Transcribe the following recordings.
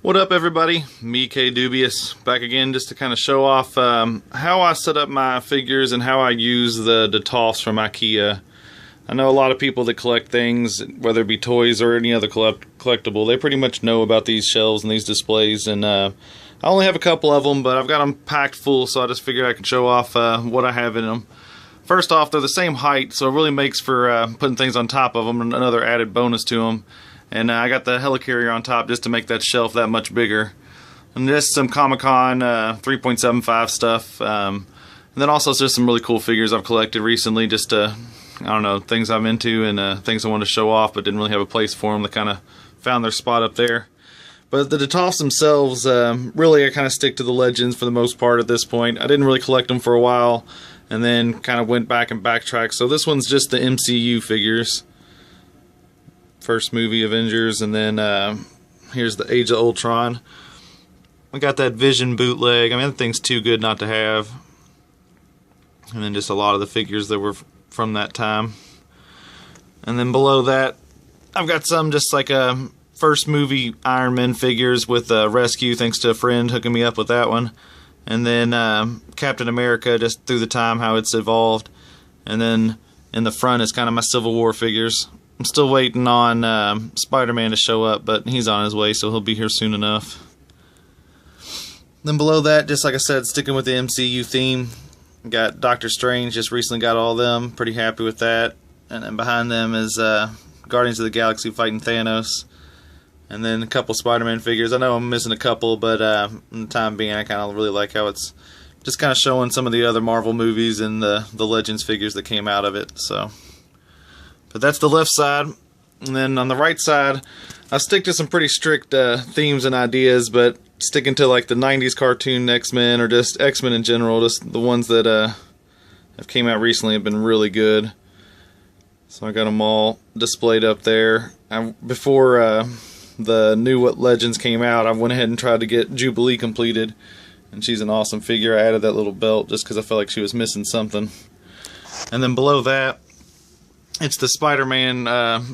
What up, everybody? Me, K Dubious, back again just to kind of show off how I set up my figures and how I use the Detolfs from Ikea. I know a lot of people that collect things, whether it be toys or any other collectible, they pretty much know about these shelves and these displays, and I only have a couple of them, but I've got them packed full, so I just figured I could show off what I have in them. First off, they're the same height, so it really makes for putting things on top of them, and another added bonus to them. And I got the helicarrier on top just to make that shelf that much bigger. And just some Comic-Con 3.75 stuff. And then also just some really cool figures I've collected recently. Just, I don't know, things I'm into and things I wanted to show off but didn't really have a place for them. They kind of found their spot up there. But the Detolfs themselves, really I kind of stick to the Legends for the most part at this point. I didn't really collect them for a while and then kind of went back and backtracked. So this one's just the MCU figures. First movie, Avengers, and then here's the Age of Ultron. I got that Vision bootleg. I mean, that thing's too good not to have. And then just a lot of the figures that were from that time. And then below that, I've got some just like first movie Iron Man figures with Rescue, thanks to a friend hooking me up with that one. And then Captain America, just through the time, how it's evolved. And then in the front is kind of my Civil War figures. I'm still waiting on Spider-Man to show up, but he's on his way, so he'll be here soon enough. Then below that, just like I said, sticking with the MCU theme, got Doctor Strange, just recently got all of them, pretty happy with that. And then behind them is Guardians of the Galaxy fighting Thanos. And then a couple Spider-Man figures. I know I'm missing a couple, but in the time being, I kind of really like how it's just kind of showing some of the other Marvel movies and the Legends figures that came out of it, so... But that's the left side, and then on the right side, I stick to some pretty strict themes and ideas, but sticking to like the 90s cartoon X-Men, or just X-Men in general, just the ones that have came out recently have been really good. So I got them all displayed up there. Before the new Legends came out, I went ahead and tried to get Jubilee completed, and she's an awesome figure. I added that little belt just because I felt like she was missing something. And then below that, it's the Spider-Man.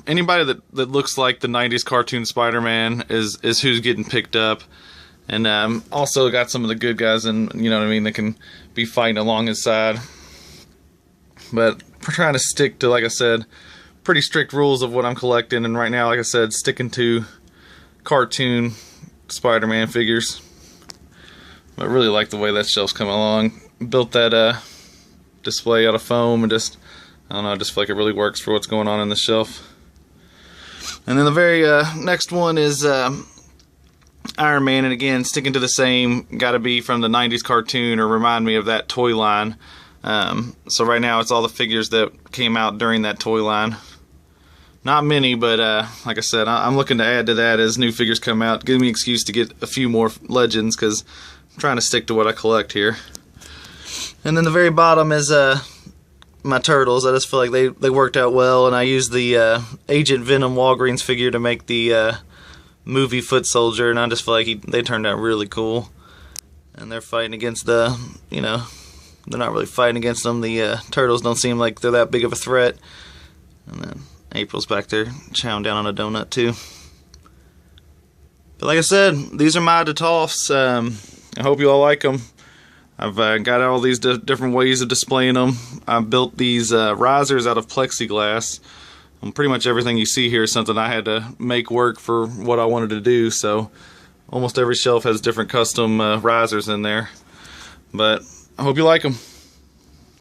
Anybody that looks like the 90s cartoon Spider-Man is who's getting picked up. And also got some of the good guys, and you know what I mean, that can be fighting along his side. But we're trying to stick to, like I said, pretty strict rules of what I'm collecting. And right now, like I said, sticking to cartoon Spider-Man figures. But I really like the way that shelf's coming along. Built that display out of foam and just... I don't know, I just feel like it really works for what's going on in the shelf. And then the very next one is Iron Man, and again, sticking to the same, gotta be from the 90s cartoon or remind me of that toy line. So right now it's all the figures that came out during that toy line. Not many, but like I said, I'm looking to add to that as new figures come out. Give me an excuse to get a few more Legends, because I'm trying to stick to what I collect here. And then the very bottom is... my turtles. I just feel like they worked out well, and I used the Agent Venom Walgreens figure to make the movie foot soldier, and I just feel like they turned out really cool. And they're fighting against the, you know, they're not really fighting against them. The turtles don't seem like they're that big of a threat. And then April's back there chowing down on a donut too. But like I said, these are my Detolfs. I hope you all like them. I've got all these different ways of displaying them. I've built these risers out of plexiglass. And pretty much everything you see here is something I had to make work for what I wanted to do. So almost every shelf has different custom risers in there. But I hope you like them.